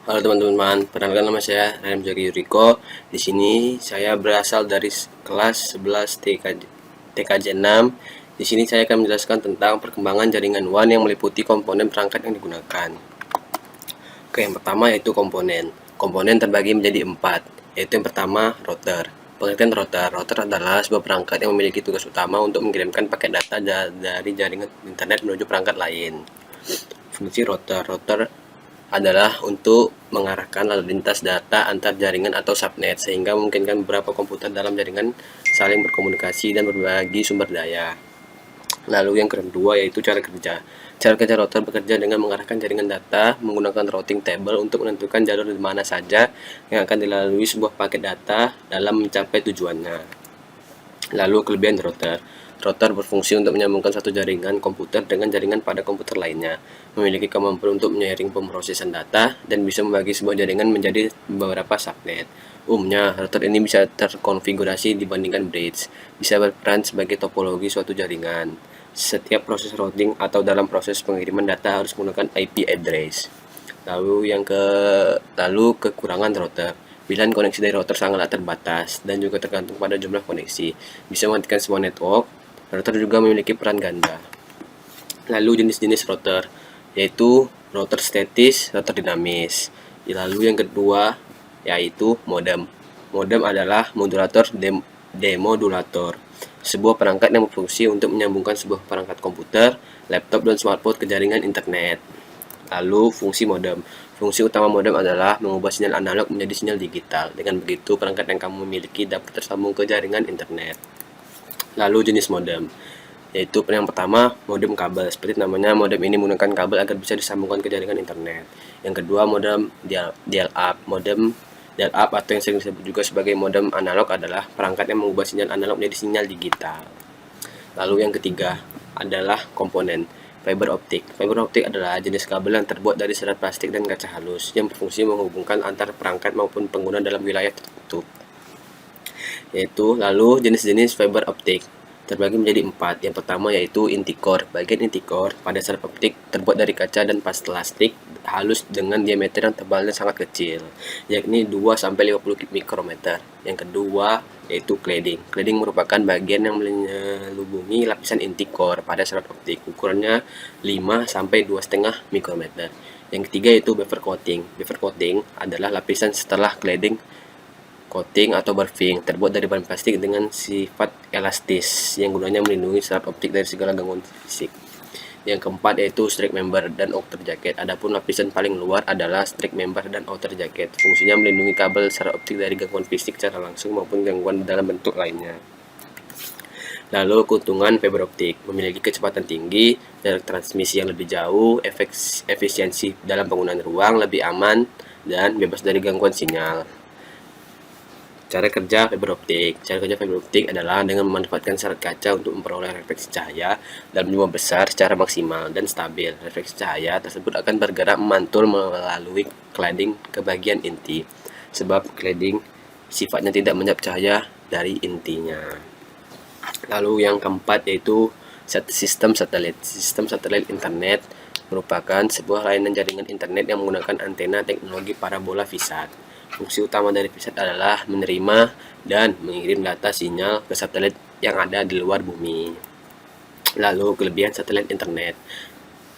Halo teman-teman, perkenalkan nama saya Ryan Jaki Yuriko. Di sini saya berasal dari kelas 11 TKJ 6. Di sini saya akan menjelaskan tentang perkembangan jaringan WAN yang meliputi komponen perangkat yang digunakan. Oke, yang pertama yaitu komponen. Komponen terbagi menjadi 4, yaitu yang pertama router. Pengertian router. Router adalah sebuah perangkat yang memiliki tugas utama untuk mengirimkan paket data dari jaringan internet menuju perangkat lain. Fungsi router. Router adalah untuk mengarahkan lalu lintas data antar jaringan atau subnet sehingga memungkinkan beberapa komputer dalam jaringan saling berkomunikasi dan berbagi sumber daya. Lalu yang kedua yaitu cara kerja. Cara kerja router bekerja dengan mengarahkan jaringan data menggunakan routing table untuk menentukan jalur di mana saja yang akan dilalui sebuah paket data dalam mencapai tujuannya. Lalu kelebihan router. Router berfungsi untuk menyambungkan satu jaringan komputer dengan jaringan pada komputer lainnya, memiliki kemampuan untuk menyaring pemrosesan data, dan bisa membagi sebuah jaringan menjadi beberapa subnet. Umumnya, router ini bisa terkonfigurasi dibandingkan bridge, bisa berperan sebagai topologi suatu jaringan. Setiap proses routing atau dalam proses pengiriman data harus menggunakan IP address. Lalu kekurangan router. Pilihan koneksi dari router sangatlah terbatas dan juga tergantung pada jumlah koneksi. Bisa mematikan semua network. Router juga memiliki peran ganda. Lalu jenis-jenis router, yaitu router statis, router dinamis. Lalu yang kedua yaitu modem. Modem adalah modulator demodulator, sebuah perangkat yang berfungsi untuk menyambungkan sebuah perangkat komputer, laptop, dan smartphone ke jaringan internet. Lalu fungsi modem. Fungsi utama modem adalah mengubah sinyal analog menjadi sinyal digital. Dengan begitu, perangkat yang kamu miliki dapat tersambung ke jaringan internet. Lalu jenis modem, yaitu yang pertama modem kabel. Seperti namanya, modem ini menggunakan kabel agar bisa disambungkan ke jaringan internet. Yang kedua, modem dial-up. Modem dial-up atau yang sering disebut juga sebagai modem analog adalah perangkat yang mengubah sinyal analog menjadi sinyal digital. Lalu yang ketiga adalah komponen. Fiber optik. Fiber optik adalah jenis kabel yang terbuat dari serat plastik dan kaca halus yang berfungsi menghubungkan antar perangkat maupun pengguna dalam wilayah tertutup. Lalu jenis-jenis fiber optik terbagi menjadi 4. Yang pertama yaitu inti core. Bagian inti core pada serat optik terbuat dari kaca dan plastik halus dengan diameter yang tebal dan sangat kecil, yakni 2-50 mikrometer. Yang kedua yaitu cladding. Cladding merupakan bagian yang menyelubungi lapisan inti core pada serat optik. Ukurannya 5-2,5 mikrometer. Yang ketiga yaitu bevel coating. Bevel coating adalah lapisan setelah cladding. Coating atau barving terbuat dari bahan plastik dengan sifat elastis yang gunanya melindungi serat optik dari segala gangguan fisik. Yang keempat yaitu strike member dan outer jacket. Adapun lapisan paling luar adalah strike member dan outer jacket. Fungsinya melindungi kabel serat optik dari gangguan fisik secara langsung maupun gangguan dalam bentuk lainnya. Lalu keuntungan fiber optik memiliki kecepatan tinggi, jarak transmisi yang lebih jauh, efisiensi dalam penggunaan ruang, lebih aman, dan bebas dari gangguan sinyal. Cara kerja fiber optik. Cara kerja fiber optik adalah dengan memanfaatkan serat kaca untuk memperoleh refleksi cahaya dalam jumlah besar secara maksimal dan stabil. Refleksi cahaya tersebut akan bergerak memantul melalui cladding ke bagian inti, sebab cladding sifatnya tidak menyerap cahaya dari intinya. Lalu yang keempat yaitu sistem satelit. Sistem satelit internet merupakan sebuah layanan jaringan internet yang menggunakan antena teknologi parabola VSAT. Fungsi utama dari VSAT adalah menerima dan mengirim data sinyal ke satelit yang ada di luar bumi. Lalu kelebihan satelit internet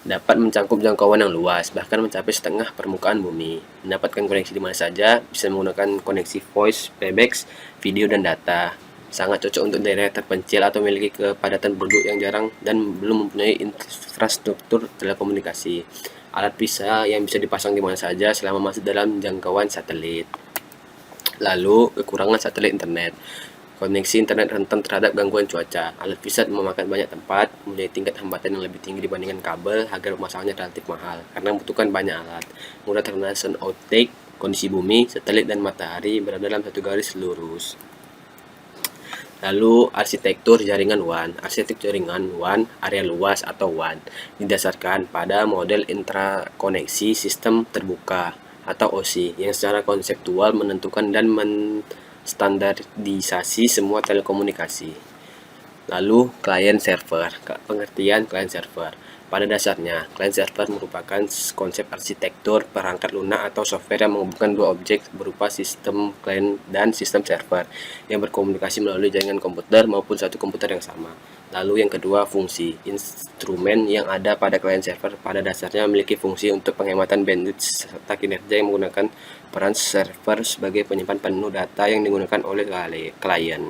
dapat mencakup jangkauan yang luas, bahkan mencapai setengah permukaan bumi. Mendapatkan koneksi di mana saja, bisa menggunakan koneksi voice, playback, video, dan data. Sangat cocok untuk daerah terpencil atau memiliki kepadatan penduduk yang jarang dan belum mempunyai infrastruktur telekomunikasi. Alat yang bisa dipasang di mana saja selama masih dalam jangkauan satelit. Lalu kekurangan satelit internet. Koneksi internet rentan terhadap gangguan cuaca. Alat VSAT memakan banyak tempat, mempunyai tingkat hambatan yang lebih tinggi dibandingkan kabel, harga pemasangannya relatif mahal karena membutuhkan banyak alat. Mudah terkena sun outtake, kondisi bumi, satelit, dan matahari berada dalam satu garis lurus. Lalu arsitektur jaringan WAN. Arsitektur jaringan WAN area luas atau WAN didasarkan pada model intrakoneksi sistem terbuka atau OSI yang secara konseptual menentukan dan menstandardisasi semua telekomunikasi. Lalu client server. Pengertian client server. Pada dasarnya, client server merupakan konsep arsitektur perangkat lunak atau software yang menghubungkan dua objek berupa sistem client dan sistem server yang berkomunikasi melalui jaringan komputer maupun satu komputer yang sama. Lalu yang kedua, fungsi. Instrumen yang ada pada client server pada dasarnya memiliki fungsi untuk penghematan bandwidth serta kinerja yang menggunakan peran server sebagai penyimpan penuh data yang digunakan oleh klien.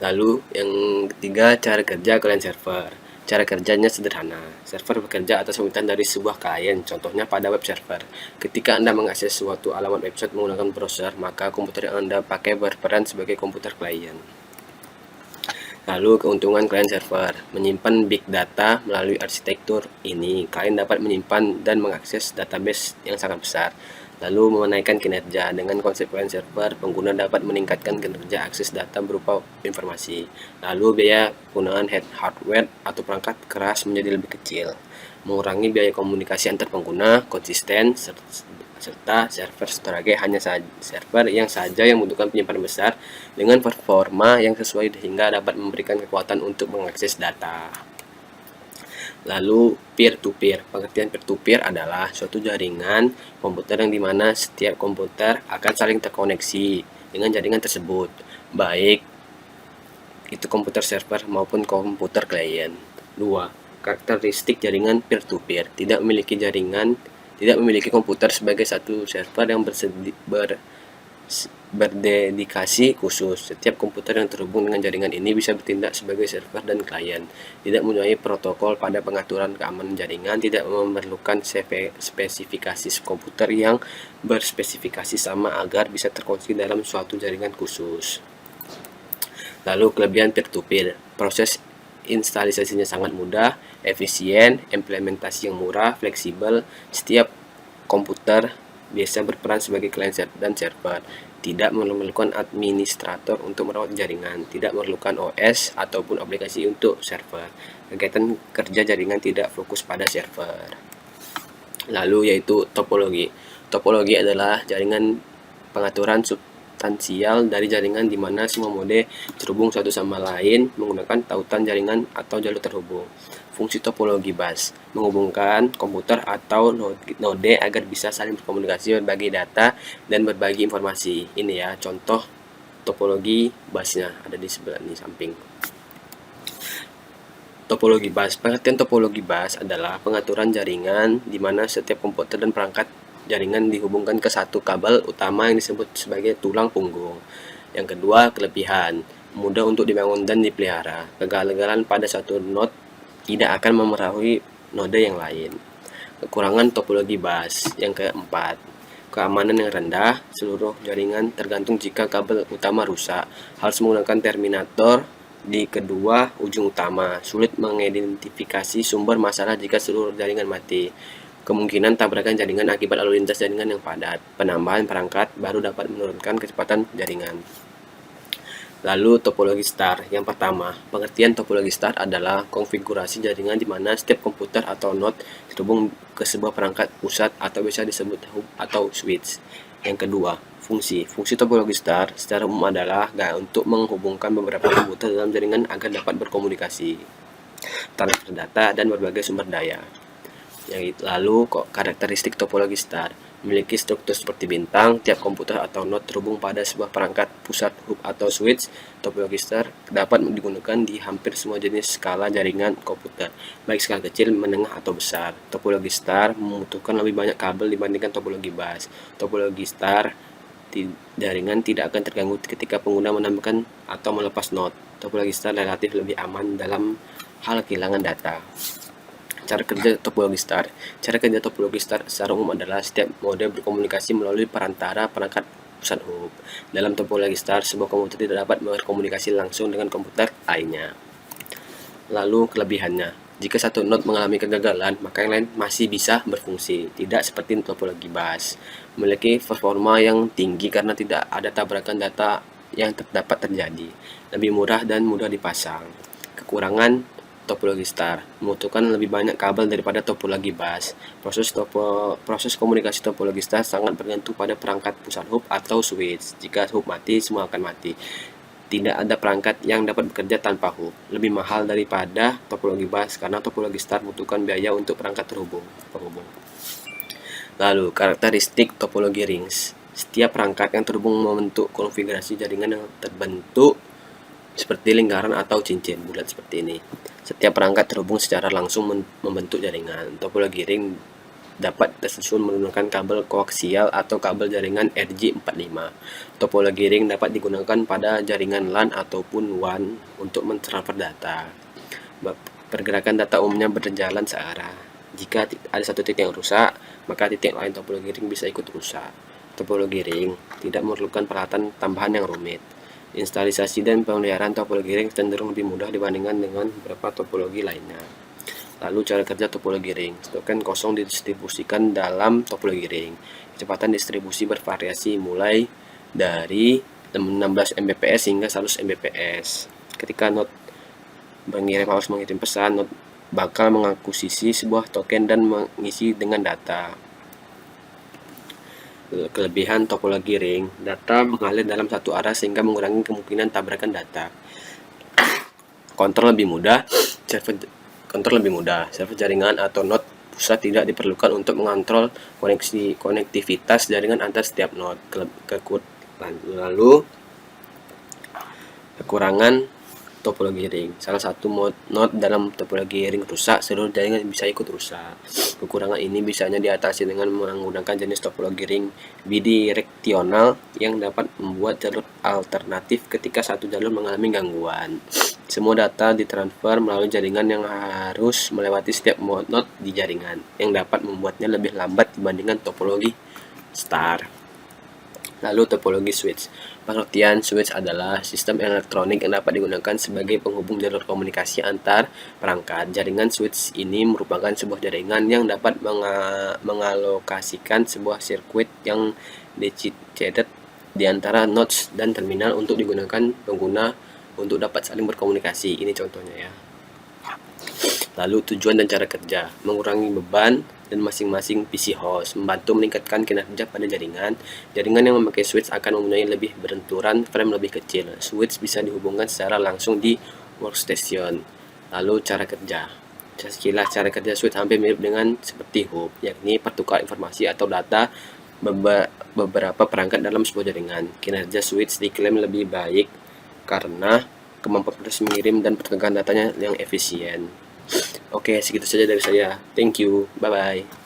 Lalu yang ketiga, cara kerja client server. Cara kerjanya sederhana. Server bekerja atas permintaan dari sebuah klien, contohnya pada web server. Ketika Anda mengakses suatu alamat website menggunakan browser, maka komputer yang Anda pakai berperan sebagai komputer klien. Lalu keuntungan client server, menyimpan big data melalui arsitektur ini. Klien dapat menyimpan dan mengakses database yang sangat besar. Lalu menaikkan kinerja, dengan konsep client server, pengguna dapat meningkatkan kinerja akses data berupa informasi. Lalu biaya penggunaan hardware atau perangkat keras menjadi lebih kecil, mengurangi biaya komunikasi antar pengguna, konsisten, serta server storage hanya server yang membutuhkan penyimpanan besar dengan performa yang sesuai sehingga dapat memberikan kekuatan untuk mengakses data. Lalu peer-to-peer. Pengertian peer-to-peer adalah suatu jaringan komputer yang dimana setiap komputer akan saling terkoneksi dengan jaringan tersebut, baik itu komputer server maupun komputer klien. 2. Karakteristik jaringan peer-to-peer. Tidak memiliki komputer sebagai satu server yang berdedikasi khusus. Setiap komputer yang terhubung dengan jaringan ini bisa bertindak sebagai server dan klien. Tidak mempunyai protokol pada pengaturan keamanan jaringan, tidak memerlukan spesifikasi komputer yang berspesifikasi sama agar bisa terkoneksi dalam suatu jaringan khusus. Lalu kelebihan peer-to-peer. Proses instalasinya sangat mudah, efisien, implementasi yang murah, fleksibel. Setiap komputer biasa berperan sebagai klien dan server, tidak memerlukan administrator untuk merawat jaringan, tidak memerlukan OS ataupun aplikasi untuk server. Kegiatan kerja jaringan tidak fokus pada server. Lalu yaitu topologi. Topologi adalah jaringan pengaturan substansial dari jaringan di mana semua mode terhubung satu sama lain menggunakan tautan jaringan atau jalur terhubung. Fungsi topologi bus, menghubungkan komputer atau node agar bisa saling berkomunikasi, berbagi data, dan berbagi informasi. Ini ya contoh topologi busnya, ada di sebelah ini samping. Topologi bus. Pengertian topologi bus adalah pengaturan jaringan di mana setiap komputer dan perangkat jaringan dihubungkan ke satu kabel utama yang disebut sebagai tulang punggung. Yang kedua, kelebihan. Mudah untuk dibangun dan dipelihara. Kegagalan pada satu node tidak akan memengaruhi node yang lain. Kekurangan topologi bus. Yang keempat, keamanan yang rendah. Seluruh jaringan tergantung jika kabel utama rusak. Harus menggunakan terminator di kedua ujung utama. Sulit mengidentifikasi sumber masalah jika seluruh jaringan mati. Kemungkinan tabrakan jaringan akibat lalu lintas jaringan yang padat. Penambahan perangkat baru dapat menurunkan kecepatan jaringan. Lalu topologi star. Yang pertama, pengertian topologi star adalah konfigurasi jaringan di mana setiap komputer atau node terhubung ke sebuah perangkat pusat atau bisa disebut hub atau switch. Yang kedua, fungsi. Fungsi topologi star secara umum adalah untuk menghubungkan beberapa komputer dalam jaringan agar dapat berkomunikasi, transfer data, dan berbagai sumber daya. Lalu karakteristik topologi star. Memiliki struktur seperti bintang, tiap komputer atau node terhubung pada sebuah perangkat pusat hub atau switch. Topologi star dapat digunakan di hampir semua jenis skala jaringan komputer, baik skala kecil, menengah, atau besar. Topologi star membutuhkan lebih banyak kabel dibandingkan topologi bus. Topologi star jaringan tidak akan terganggu ketika pengguna menambahkan atau melepas node. Topologi star relatif lebih aman dalam hal kehilangan data. Cara kerja topologi star. Cara kerja topologi star secara umum adalah setiap mode berkomunikasi melalui perantara perangkat pusat hub. Dalam topologi star, sebuah komputer tidak dapat berkomunikasi langsung dengan komputer lainnya. Lalu kelebihannya. Jika satu node mengalami kegagalan, maka yang lain masih bisa berfungsi. Tidak seperti topologi bus. Memiliki performa yang tinggi karena tidak ada tabrakan data yang dapat terjadi. Lebih murah dan mudah dipasang. Kekurangan topologi star membutuhkan lebih banyak kabel daripada topologi bus. Proses komunikasi topologi star sangat bergantung pada perangkat pusat hub atau switch. Jika hub mati, semua akan mati. Tidak ada perangkat yang dapat bekerja tanpa hub. Lebih mahal daripada topologi bus karena topologi star membutuhkan biaya untuk perangkat penghubung. Lalu, karakteristik topologi rings. Setiap perangkat yang terhubung membentuk konfigurasi jaringan yang terbentuk seperti lingkaran atau cincin bulat seperti ini. Setiap perangkat terhubung secara langsung membentuk jaringan. Topologi ring dapat tersusun menggunakan kabel koaksial atau kabel jaringan RJ45. Topologi ring dapat digunakan pada jaringan LAN ataupun WAN untuk mentransfer data. Pergerakan data umumnya berjalan searah. Jika ada satu titik yang rusak, maka titik lain topologi ring bisa ikut rusak. Topologi ring tidak memerlukan peralatan tambahan yang rumit. Instalisasi dan pemeliharaan topologi ring cenderung lebih mudah dibandingkan dengan beberapa topologi lainnya. Lalu cara kerja topologi ring. Token kosong didistribusikan dalam topologi ring. Kecepatan distribusi bervariasi mulai dari 16 Mbps hingga 100 Mbps. Ketika node harus mengirim pesan, node bakal mengakuisisi sebuah token dan mengisi dengan data. Kelebihan topologi ring, data mengalir dalam satu arah sehingga mengurangi kemungkinan tabrakan data. Kontrol lebih mudah, server jaringan atau node pusat tidak diperlukan untuk mengontrol konektivitas jaringan antar setiap node. Lalu kekurangan topologi ring. Salah satu node dalam topologi ring rusak, seluruh jaringan bisa ikut rusak. Kekurangan ini bisanya diatasi dengan menggunakan jenis topologi ring bidireksional yang dapat membuat jalur alternatif ketika satu jalur mengalami gangguan. Semua data ditransfer melalui jaringan yang harus melewati setiap node di jaringan, yang dapat membuatnya lebih lambat dibandingkan topologi star. Lalu topologi switch. Pengertian switch adalah sistem elektronik yang dapat digunakan sebagai penghubung jalur komunikasi antar perangkat. Jaringan switch ini merupakan sebuah jaringan yang dapat mengalokasikan sebuah sirkuit yang dedicated di antara nodes dan terminal untuk digunakan pengguna untuk dapat saling berkomunikasi. Ini contohnya ya. Lalu tujuan dan cara kerja. Mengurangi beban dan masing-masing PC host, membantu meningkatkan kinerja pada jaringan. Jaringan yang memakai switch akan mempunyai lebih benturan frame lebih kecil. Switch bisa dihubungkan secara langsung di workstation. Lalu cara kerja. Sekilas cara kerja switch hampir mirip dengan seperti hub, yakni pertukar informasi atau data beberapa perangkat dalam sebuah jaringan. Kinerja switch diklaim lebih baik karena kemampuan proses mengirim dan pertukaran datanya yang efisien. Oke, segitu saja dari saya. Thank you. Bye-bye.